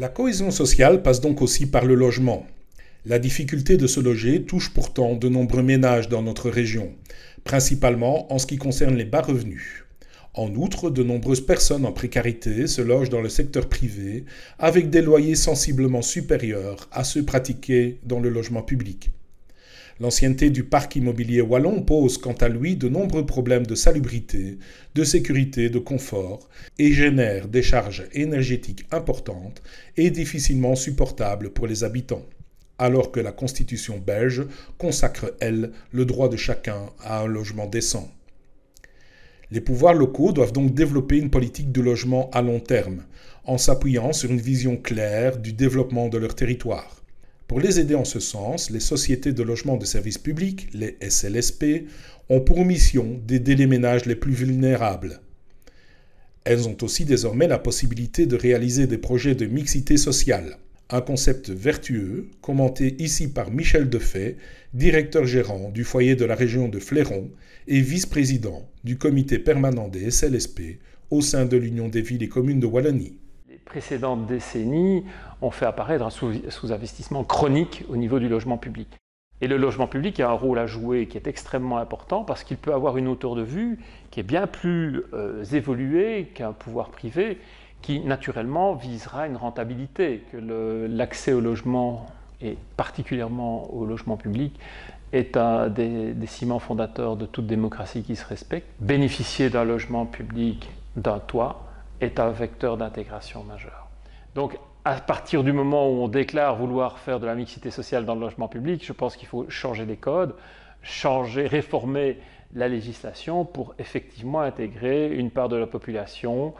La cohésion sociale passe donc aussi par le logement. La difficulté de se loger touche pourtant de nombreux ménages dans notre région, principalement en ce qui concerne les bas revenus. En outre, de nombreuses personnes en précarité se logent dans le secteur privé avec des loyers sensiblement supérieurs à ceux pratiqués dans le logement public. L'ancienneté du parc immobilier wallon pose quant à lui de nombreux problèmes de salubrité, de sécurité, de confort et génère des charges énergétiques importantes et difficilement supportables pour les habitants, alors que la Constitution belge consacre, elle, le droit de chacun à un logement décent. Les pouvoirs locaux doivent donc développer une politique de logement à long terme, en s'appuyant sur une vision claire du développement de leur territoire. Pour les aider en ce sens, les sociétés de logement de service public, les SLSP, ont pour mission d'aider les ménages les plus vulnérables. Elles ont aussi désormais la possibilité de réaliser des projets de mixité sociale, un concept vertueux commenté ici par Michel Defay, directeur gérant du foyer de la région de Fléron et vice-président du comité permanent des SLSP au sein de l'Union des villes et communes de Wallonie. Les précédentes décennies ont fait apparaître un sous-investissement chronique au niveau du logement public. Et le logement public a un rôle à jouer qui est extrêmement important parce qu'il peut avoir une hauteur de vue qui est bien plus évoluée qu'un pouvoir privé qui naturellement visera une rentabilité, que l'accès au logement et particulièrement au logement public est un des ciments fondateurs de toute démocratie qui se respecte. Bénéficier d'un logement public, d'un toit, est un vecteur d'intégration majeur. Donc, à partir du moment où on déclare vouloir faire de la mixité sociale dans le logement public, je pense qu'il faut changer les codes, réformer la législation pour effectivement intégrer une part de la population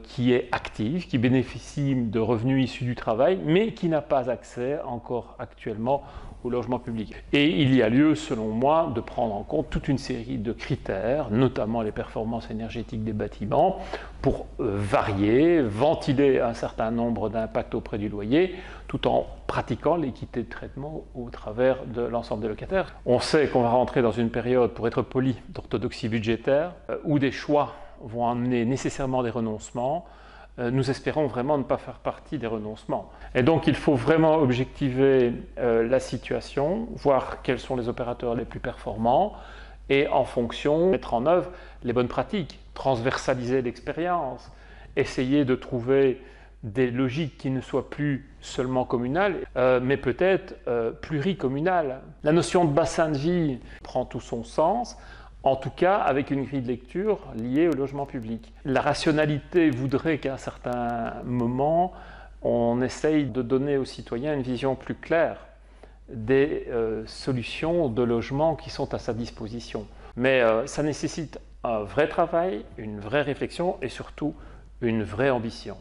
qui est active, qui bénéficie de revenus issus du travail, mais qui n'a pas accès encore actuellement au logement public. Et il y a lieu, selon moi, de prendre en compte toute une série de critères, notamment les performances énergétiques des bâtiments, pour varier, ventiler un certain nombre d'impacts auprès du loyer, tout en pratiquant l'équité de traitement au travers de l'ensemble des locataires. On sait qu'on va rentrer dans une période, pour être poli, d'orthodoxie budgétaire, où des choix vont amener nécessairement des renoncements. Nous espérons vraiment ne pas faire partie des renoncements. Et donc il faut vraiment objectiver la situation, voir quels sont les opérateurs les plus performants et en fonction mettre en œuvre les bonnes pratiques, transversaliser l'expérience, essayer de trouver des logiques qui ne soient plus seulement communales, mais peut-être pluricommunales. La notion de bassin de vie prend tout son sens, en tout cas avec une grille de lecture liée au logement public. La rationalité voudrait qu'à un certain moment, on essaye de donner aux citoyens une vision plus claire des solutions de logement qui sont à sa disposition. Mais ça nécessite un vrai travail, une vraie réflexion et surtout une vraie ambition.